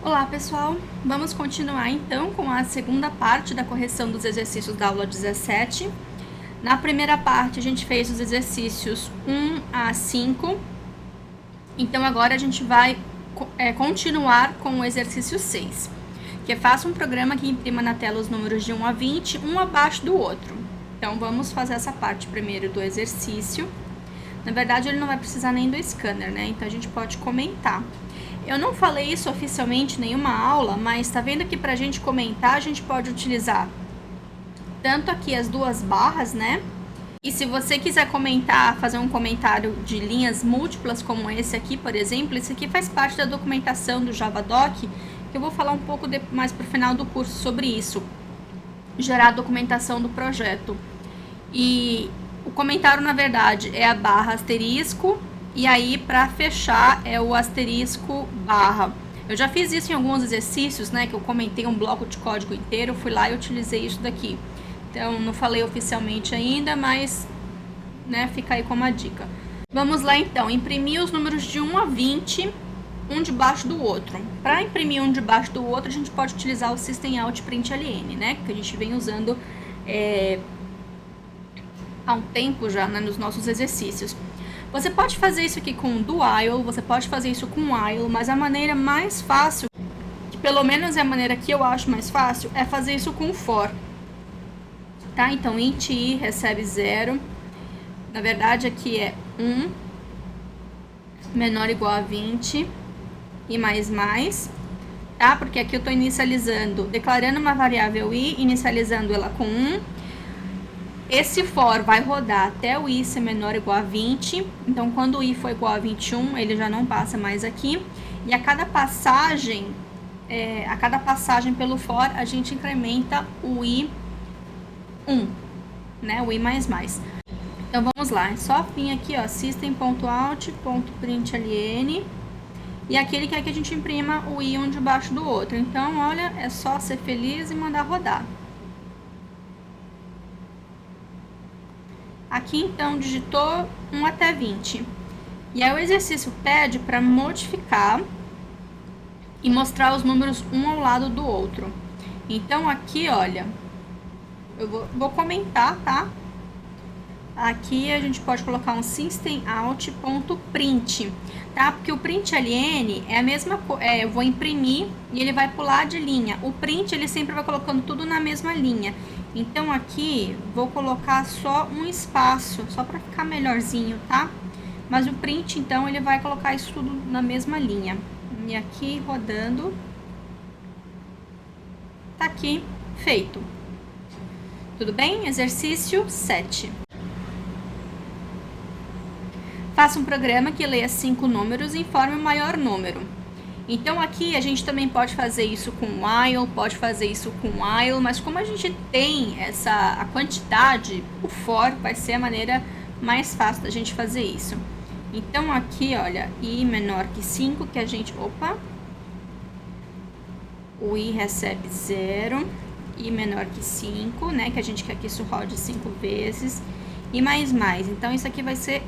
Olá pessoal, vamos continuar então com a segunda parte da correção dos exercícios da aula 17. Na primeira parte a gente fez os exercícios 1 a 5, então agora a gente vai continuar com o exercício 6, que é faça um programa que imprima na tela os números de 1 a 20, um abaixo do outro. Então vamos fazer essa parte primeiro do exercício. Na verdade ele não vai precisar nem do scanner, né? Então a gente pode comentar. Eu não falei isso oficialmente em nenhuma aula, mas tá vendo que pra gente comentar a gente pode utilizar tanto aqui as duas barras, né? E se você quiser comentar, fazer um comentário de linhas múltiplas como esse aqui, por exemplo, esse aqui faz parte da documentação do Javadoc, que eu vou falar um pouco mais pro final do curso sobre isso. Gerar a documentação do projeto. E o comentário, na verdade, é a barra asterisco, e aí, para fechar, é o asterisco barra. Eu já fiz isso em alguns exercícios, né, que eu comentei um bloco de código inteiro, fui lá e utilizei isso daqui. Então, não falei oficialmente ainda, mas, né, fica aí como a dica. Vamos lá, então, imprimir os números de 1 a 20, um debaixo do outro. Para imprimir um debaixo do outro, a gente pode utilizar o System Out Print LN, né, que a gente vem usando há um tempo já, né, nos nossos exercícios. Você pode fazer isso aqui com do while, você pode fazer isso com while, mas a maneira mais fácil, que pelo menos é a maneira que eu acho mais fácil, é fazer isso com for. Tá? Então, int i recebe 0. Na verdade, aqui é 1 menor ou igual a 20 e mais, tá? Porque aqui eu estou inicializando, declarando uma variável i, inicializando ela com 1. Esse for vai rodar até o i ser menor ou igual a 20, então quando o i for igual a 21, ele já não passa mais aqui. E a cada passagem pelo for, a gente incrementa o i 1, né, o i mais. Então vamos lá, é só vir aqui, ó, system.out.println, e aqui ele quer que a gente imprima o i um debaixo do outro. Então, olha, é só ser feliz e mandar rodar. Aqui, então, digitou 1 até 20. E aí o exercício pede para modificar e mostrar os números um ao lado do outro. Então, aqui, olha, eu vou comentar, tá? Aqui a gente pode colocar um systemout.print, tá? Porque o println é a mesma coisa, eu vou imprimir e ele vai pular de linha. O print, ele sempre vai colocando tudo na mesma linha. Então, aqui, vou colocar só um espaço, só para ficar melhorzinho, tá? Mas o print, então, ele vai colocar isso tudo na mesma linha. E aqui, rodando, tá aqui, feito. Tudo bem? Exercício 7. Faça um programa que leia 5 números e informe o maior número. Então, aqui a gente também pode fazer isso com while, pode fazer isso com while, mas como a gente tem a quantidade, o for vai ser a maneira mais fácil da gente fazer isso. Então, aqui, olha, i menor que 5, que a gente... Opa! O i recebe 0, i menor que 5, né, que a gente quer que isso rode 5 vezes, e mais. Então, isso aqui vai ser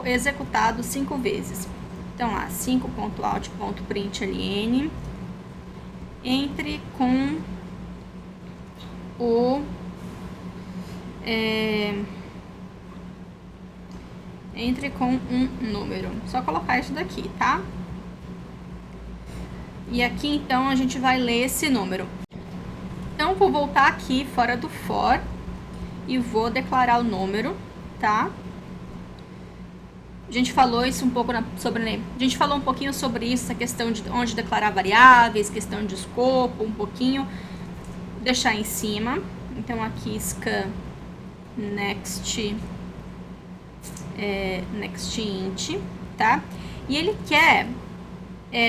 executado 5 vezes. Então, lá, 5.out.println, entre com o... entre com um número. Só colocar isso daqui, tá? E aqui, então, a gente vai ler esse número. Então, vou voltar aqui fora do for e vou declarar o número, tá? A gente falou isso um pouco a gente falou um pouquinho sobre isso, essa questão de onde declarar variáveis, questão de escopo, um pouquinho. Deixar em cima. Então, aqui, scan next int, tá? E ele quer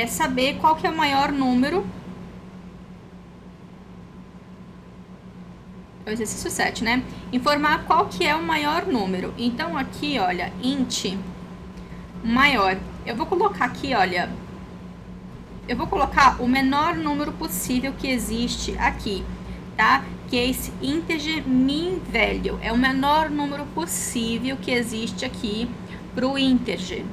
saber qual que é o maior número. É o exercício 7, né? Informar qual que é o maior número. Então, aqui, olha, int maior. Eu vou colocar aqui, olha, eu vou colocar o menor número possível que existe aqui, tá? Que é esse integer min value. É o menor número possível que existe aqui pro integer.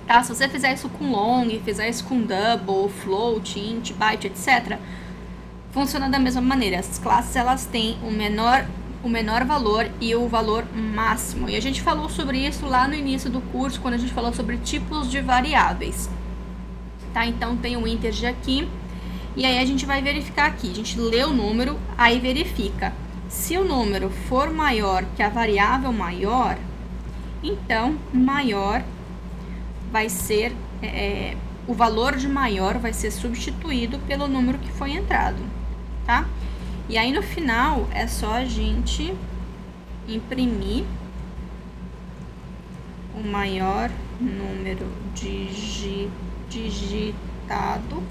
tá? Se você fizer isso com long, fizer isso com double, float, int, byte, etc., funciona da mesma maneira. As classes, elas têm o menor valor e o valor máximo. E a gente falou sobre isso lá no início do curso, quando a gente falou sobre tipos de variáveis, tá? Então, tem o integer aqui, e aí a gente vai verificar aqui. A gente lê o número, aí verifica. Se o número for maior que a variável maior, então, maior vai ser, o valor de maior vai ser substituído pelo número que foi entrado, tá? E aí, no final, é só a gente imprimir o maior número digitado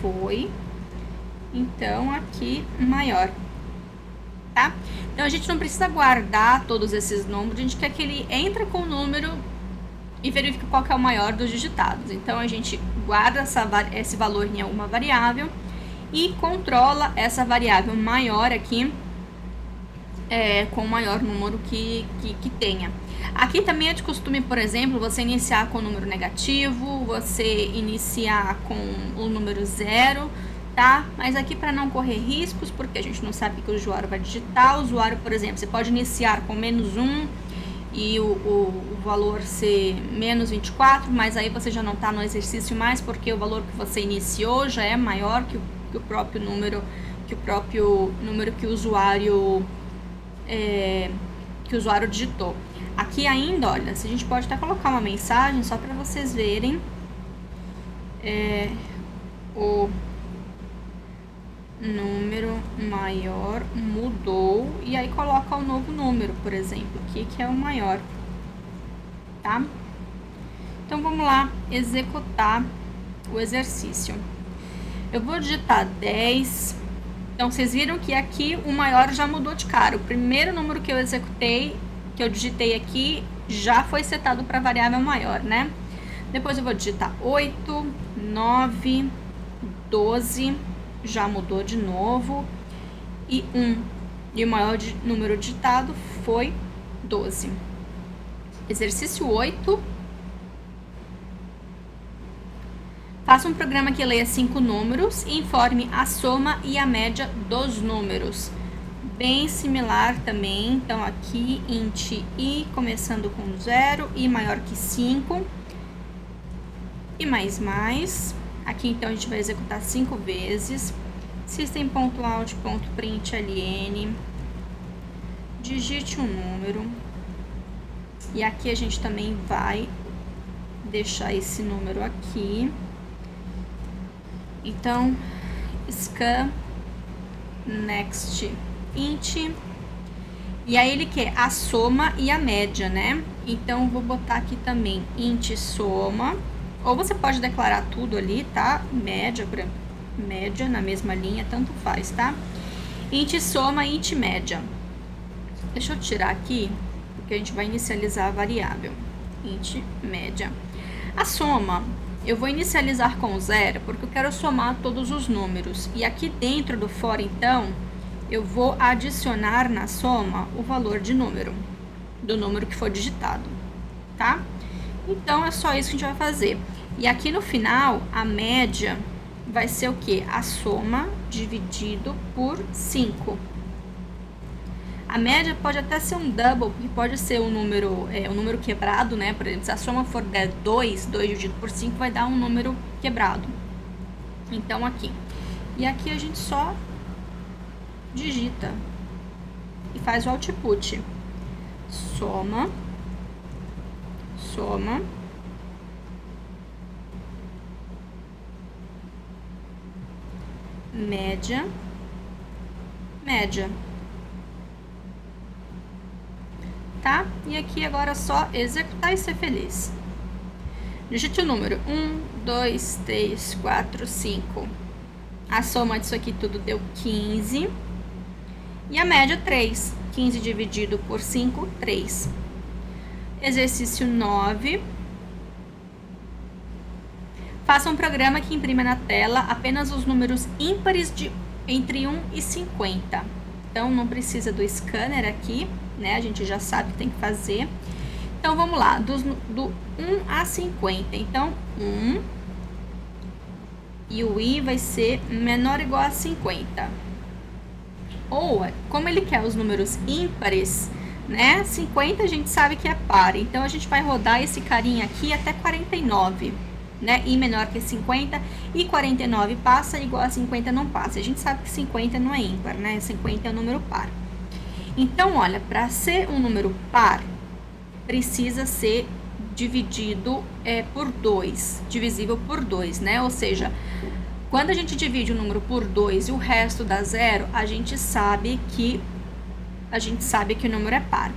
foi, então, aqui, maior, tá? Então, a gente não precisa guardar todos esses números, a gente quer que ele entre com o número e verifica qual que é o maior dos digitados. Então, a gente guarda esse valor em alguma variável e controla essa variável maior aqui com o maior número que tenha. Aqui também é de costume, por exemplo, você iniciar com o número negativo, você iniciar com o número 0, tá? Mas aqui, para não correr riscos, porque a gente não sabe o que o usuário vai digitar, o usuário, por exemplo, você pode iniciar com -1 e o valor ser -24, mas aí você já não está no exercício mais, porque o valor que você iniciou já é maior que o próprio número que o usuário digitou. Aqui ainda, olha, se a gente pode até colocar uma mensagem só para vocês verem o número maior mudou, e aí coloca o novo número, por exemplo, aqui, que é o maior, tá? Então, vamos lá executar o exercício. Eu vou digitar 10. Então, vocês viram que aqui o maior já mudou de cara. O primeiro número que eu executei, que eu digitei aqui, já foi setado para variável maior, né? Depois eu vou digitar 8, 9, 12, já mudou de novo, e 1. E o maior número digitado foi 12. Exercício 8. Faça um programa que leia 5 números e informe a soma e a média dos números. Bem similar também, então aqui int i começando com 0 e maior que 5 e mais. Aqui então a gente vai executar 5 vezes. System.out.println, digite um número, e aqui a gente também vai deixar esse número aqui. Então, scan next int, e aí ele quer a soma e a média, né? Então, vou botar aqui também int soma, ou você pode declarar tudo ali, tá? Média na mesma linha, tanto faz, tá? Int soma, int média. Deixa eu tirar aqui, porque a gente vai inicializar a variável. Int média. A soma, eu vou inicializar com 0, porque eu quero somar todos os números. E aqui dentro do for, então, eu vou adicionar na soma o valor de número, do número que for digitado, tá? Então, é só isso que a gente vai fazer. E aqui no final, a média vai ser o quê? A soma dividido por 5. A média pode até ser um double, porque pode ser um número quebrado, né? Por exemplo, se a soma for 2 dividido por 5 vai dar um número quebrado. Então, aqui. E aqui a gente só digita e faz o output. Soma. Média. Tá? E aqui agora é só executar e ser feliz. Digite o número 1, 2, 3, 4, 5. A soma disso aqui tudo deu 15. E a média 3. 15 dividido por 5, 3. Exercício 9. Faça um programa que imprima na tela apenas os números ímpares entre 1 e 50. Então, não precisa do scanner aqui, né? A gente já sabe o que tem que fazer. Então, vamos lá, do 1 a 50. Então, 1 e o i vai ser menor ou igual a 50. Ou, como ele quer os números ímpares, né? 50 a gente sabe que é par. Então, a gente vai rodar esse carinha aqui até 49, né? I menor que 50 e 49 passa igual a 50 não passa. A gente sabe que 50 não é ímpar, né? 50 é um número par. Então, olha, para ser um número par, precisa ser dividido por 2, divisível por 2, né? Ou seja, quando a gente divide o número por 2 e o resto dá zero, a gente sabe que o número é par.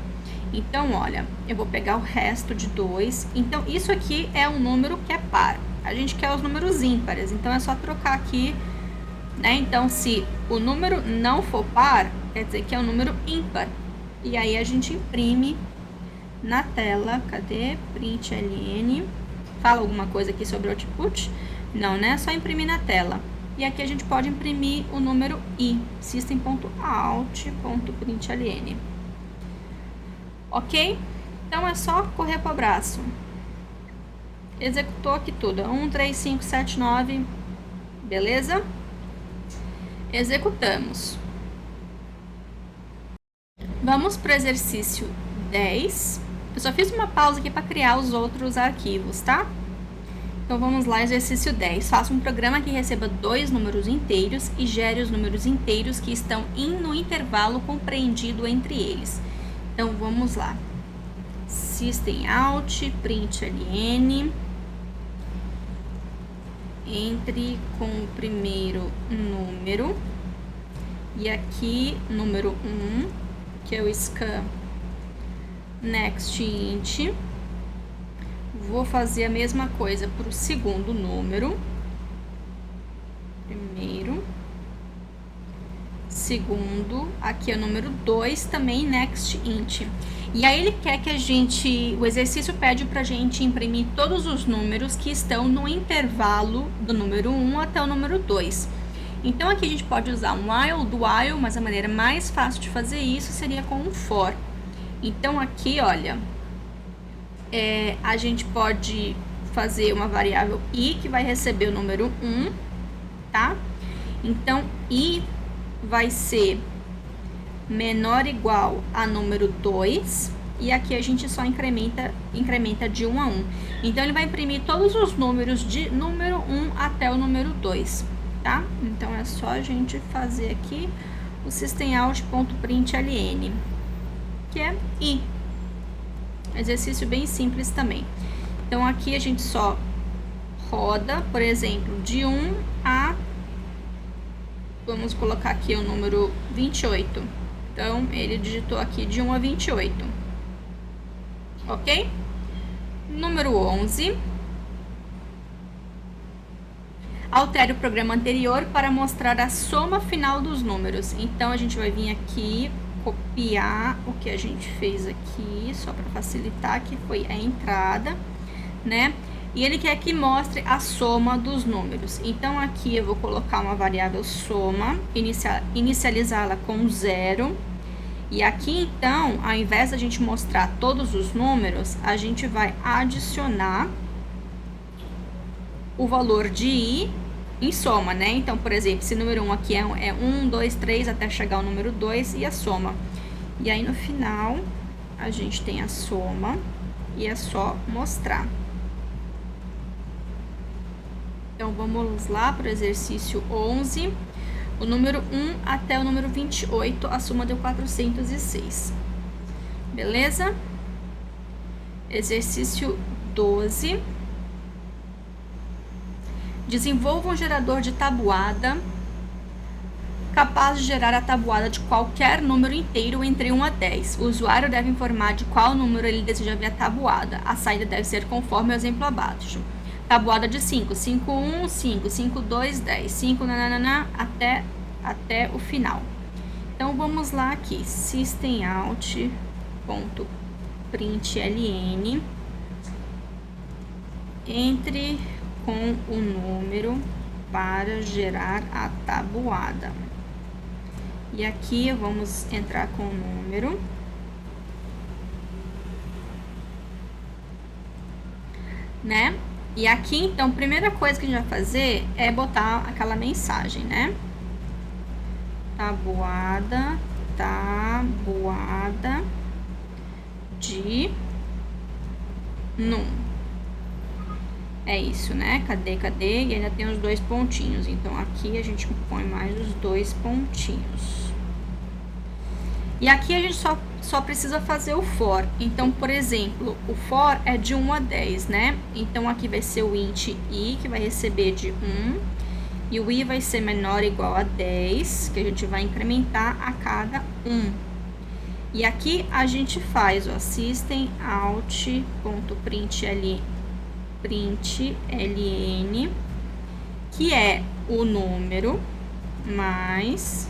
Então, olha, eu vou pegar o resto de 2. Então, isso aqui é um número que é par. A gente quer os números ímpares, então é só trocar aqui, né? Então, se o número não for par, quer dizer que é um número ímpar. E aí, a gente imprime na tela. Cadê? Print ln. Fala alguma coisa aqui sobre o output? Não, né? Só imprimir na tela. E aqui a gente pode imprimir o número i, system.out.println. Ok? Então, é só correr para o abraço. Executou aqui tudo. 1, 3, 5, 7, 9. Beleza? Executamos. Vamos para o exercício 10. Eu só fiz uma pausa aqui para criar os outros arquivos, tá? Então, vamos lá, exercício 10. Faça um programa que receba 2 números inteiros e gere os números inteiros que estão no intervalo compreendido entre eles. Então, vamos lá. System.out.println. Entre com o primeiro número. E aqui, número 1, que é o scan next int. Vou fazer a mesma coisa para o segundo número. Primeiro. Segundo. Aqui é o número 2, também next int. E aí ele quer que o exercício pede pra gente imprimir todos os números que estão no intervalo do número 1 até o número 2. Então, aqui a gente pode usar um while, do while, mas a maneira mais fácil de fazer isso seria com um for. Então, aqui, olha, a gente pode fazer uma variável i que vai receber o número 1, tá? Então, i vai ser menor ou igual a número 2, e aqui a gente só incrementa de 1 a 1. Então, ele vai imprimir todos os números de número 1 até o número 2, tá? Então, é só a gente fazer aqui o system.out.println, que é i. Exercício bem simples também. Então, aqui a gente só roda, por exemplo, de 1 a... Vamos colocar aqui o número 28. Então, ele digitou aqui de 1 a 28. Ok? Número 11. Altere o programa anterior para mostrar a soma final dos números. Então, a gente vai vir aqui, copiar o que a gente fez aqui, só para facilitar, que foi a entrada, né? E ele quer que mostre a soma dos números. Então, aqui eu vou colocar uma variável soma, inicializá-la com 0. E aqui, então, ao invés da gente mostrar todos os números, a gente vai adicionar o valor de i em soma, né? Então, por exemplo, esse número 1 aqui é 1, 2, 3, até chegar ao número 2 e a soma. E aí, no final, a gente tem a soma e é só mostrar. Então, vamos lá para o exercício 11. O número 1 até o número 28, a soma deu 406. Beleza? Exercício 12. Desenvolva um gerador de tabuada capaz de gerar a tabuada de qualquer número inteiro entre 1 a 10. O usuário deve informar de qual número ele deseja ver a tabuada. A saída deve ser conforme o exemplo abaixo. Tabuada de 5, 5, 1, 5, 5, 2, 10, 5, nananana, até o final. Então, vamos lá aqui, system.out.println, entre com o número para gerar a tabuada. E aqui, vamos entrar com o número. né? E aqui, então, a primeira coisa que a gente vai fazer é botar aquela mensagem, né? Tabuada de num. É isso, né? Cadê? E ainda tem os 2 pontinhos. Então, aqui a gente põe mais os 2 pontinhos. E aqui a gente só precisa fazer o for. Então, por exemplo, o for é de 1 a 10, né? Então, aqui vai ser o int i, que vai receber de 1. E o i vai ser menor ou igual a 10, que a gente vai incrementar a cada 1. E aqui a gente faz, ó, systemout.println, que é o número, mais,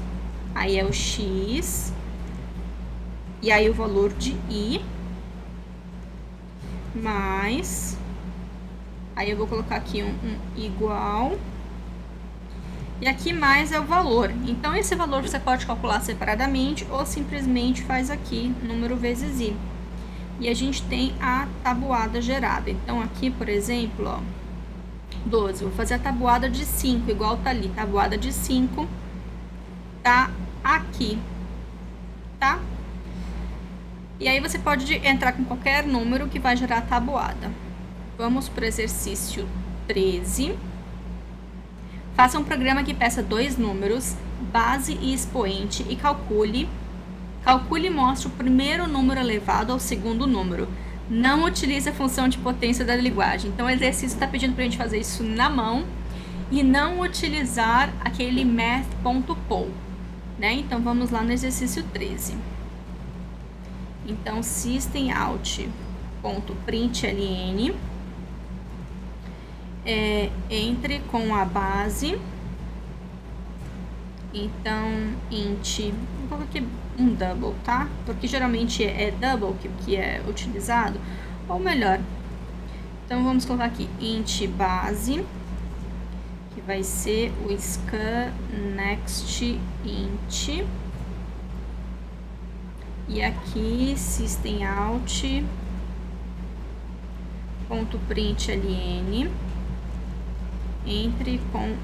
aí é o x, e aí o valor de i, mais, aí eu vou colocar aqui um igual, e aqui mais é o valor. Então, esse valor você pode calcular separadamente ou simplesmente faz aqui, número vezes i. E a gente tem a tabuada gerada. Então, aqui, por exemplo, ó, 12. Vou fazer a tabuada de 5, igual tá ali. Tabuada de 5 tá aqui, tá? E aí, você pode entrar com qualquer número que vai gerar a tabuada. Vamos para o exercício 13. Faça um programa que peça 2 números, base e expoente, e calcule e mostre o primeiro número elevado ao segundo número. Não utilize a função de potência da linguagem. Então, o exercício está pedindo para a gente fazer isso na mão e não utilizar aquele math.poll, né? Então, vamos lá no exercício 13. Então, systemout.println, entre com a base. Então, int, vou colocar aqui um double, tá? Porque geralmente é double que é utilizado, ou melhor. Então, vamos colocar aqui int base, que vai ser o scan next int. E aqui, systemout.println, entre com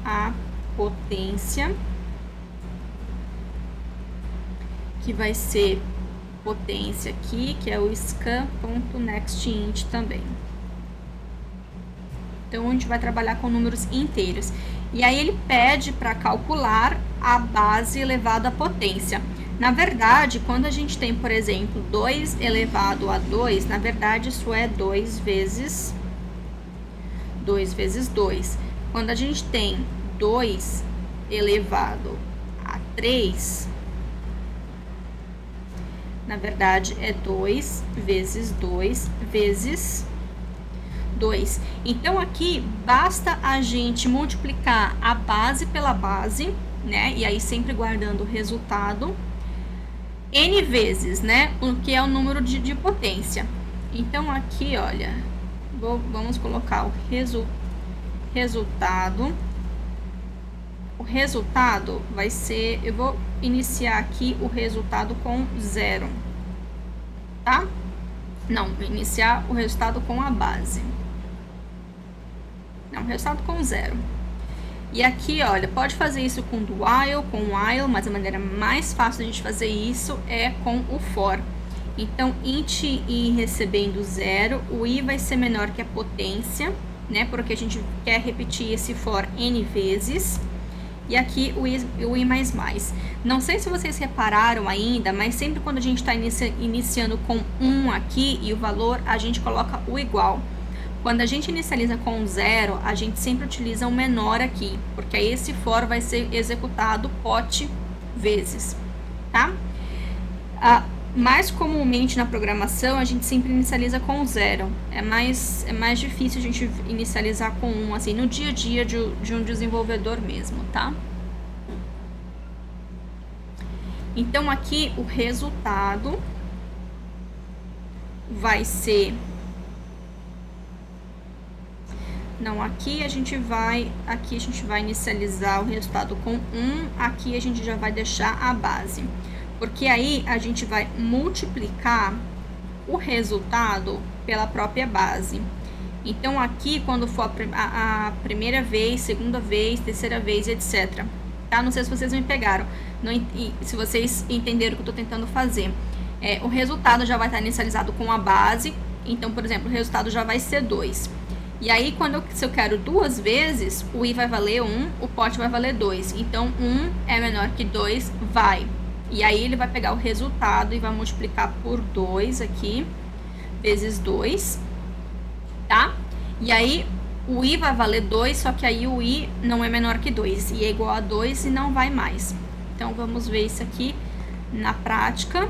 a potência, que vai ser potência aqui, que é o scan.nextInt também. Então, a gente vai trabalhar com números inteiros. E aí, ele pede para calcular a base elevado à potência. Na verdade, quando a gente tem, por exemplo, 2 elevado a 2, na verdade, isso é 2 vezes 2. Quando a gente tem 2 elevado a 3, na verdade, é 2 vezes 2 vezes 2. Então, aqui, basta a gente multiplicar a base pela base, né? E aí, sempre guardando o resultado, n vezes, né? O que é o número de potência. Então, aqui, olha, vamos colocar o resultado. O resultado vai ser, eu vou iniciar aqui o resultado com 0, tá? Não, vou iniciar o resultado com a base. Não, resultado com 0. E aqui, olha, pode fazer isso com do while, com while, mas a maneira mais fácil de a gente fazer isso é com o for. Então, int i recebendo 0, o i vai ser menor que a potência, né? Porque a gente quer repetir esse for n vezes. E aqui o i mais mais. Não sei se vocês repararam ainda, mas sempre quando a gente está iniciando com 1 aqui e o valor, a gente coloca o igual. Quando a gente inicializa com 0, a gente sempre utiliza o menor aqui, porque aí esse for vai ser executado pot vezes, tá? Mais comumente na programação, a gente sempre inicializa com 0. É mais difícil a gente inicializar com 1, assim, no dia a dia de um desenvolvedor mesmo, tá? Então, aqui o resultado vai ser... Não, aqui a gente vai inicializar o resultado com 1, aqui a gente já vai deixar a base. Porque aí a gente vai multiplicar o resultado pela própria base. Então, aqui, quando for a primeira vez, segunda vez, terceira vez, etc. Tá? Não sei se vocês me pegaram, se vocês entenderam o que eu estou tentando fazer. O resultado já vai estar inicializado com a base. Então, por exemplo, o resultado já vai ser 2. E aí, se eu quero 2 vezes, o i vai valer 1, o pote vai valer 2. Então, 1 é menor que 2, vai. E aí, ele vai pegar o resultado e vai multiplicar por 2 aqui, vezes 2, tá? E aí, o i vai valer 2, só que aí o i não é menor que 2. I é igual a 2 e não vai mais. Então, vamos ver isso aqui na prática.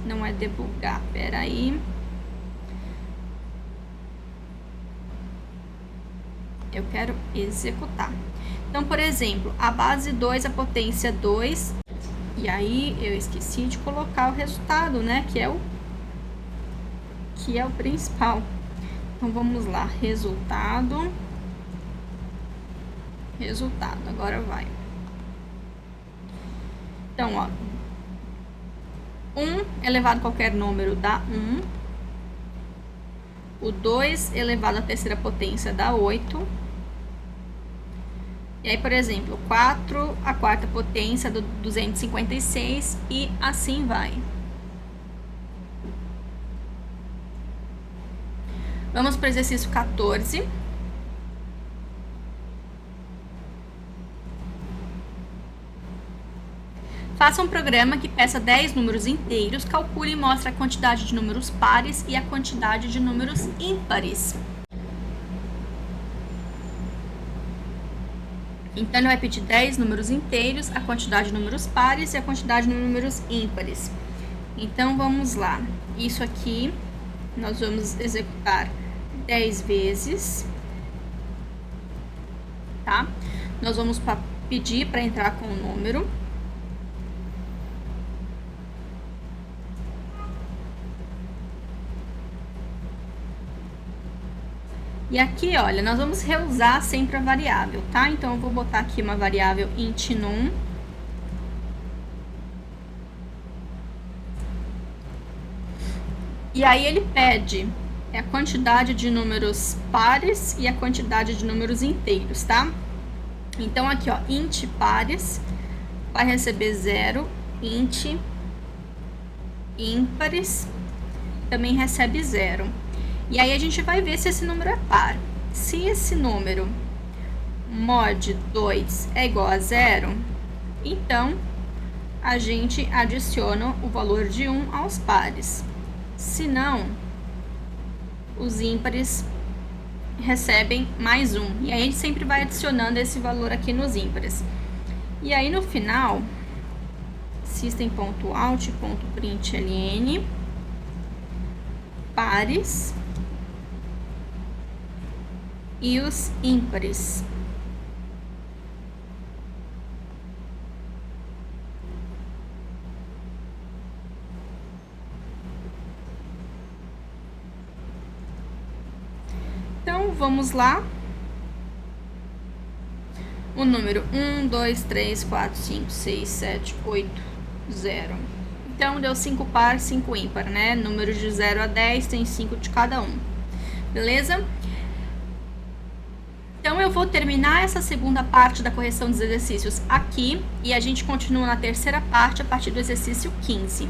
Não é debugar, peraí. Eu quero executar. Então, por exemplo, a base 2, a potência 2. E aí, eu esqueci de colocar o resultado, né? Que é o principal. Então, vamos lá. Resultado. Agora vai. Então, ó. 1 elevado a qualquer número dá 1. O 2 elevado à terceira potência dá 8. E aí, por exemplo, 4 à quarta potência do 256 e assim vai. Vamos para o exercício 14. Faça um programa que peça 10 números inteiros, calcule e mostre a quantidade de números pares e a quantidade de números ímpares. Então, ele vai pedir 10 números inteiros, a quantidade de números pares e a quantidade de números ímpares. Então, vamos lá. Isso aqui, nós vamos executar 10 vezes, tá? Nós vamos pedir para entrar com o número. E aqui, olha, nós vamos reusar sempre a variável, tá? Então, eu vou botar aqui uma variável int num. E aí, ele pede a quantidade de números pares e a quantidade de números inteiros, tá? Então, aqui, ó, int pares vai receber 0, int ímpares também recebe 0. E aí, a gente vai ver se esse número é par. Se esse número mod 2 é igual a 0, então, a gente adiciona o valor de 1 aos pares. Se não, os ímpares recebem mais 1. E aí, a gente sempre vai adicionando esse valor aqui nos ímpares. E aí, no final, system.out.println pares e os ímpares. Então, vamos lá. O número 1, 2, 3, 4, 5, 6, 7, 8, 0. Então, deu 5 par, 5 ímpar, né? Números de 0 a 10 tem 5 de cada um. Beleza? Então, eu vou terminar essa segunda parte da correção dos exercícios aqui e a gente continua na terceira parte a partir do exercício 15.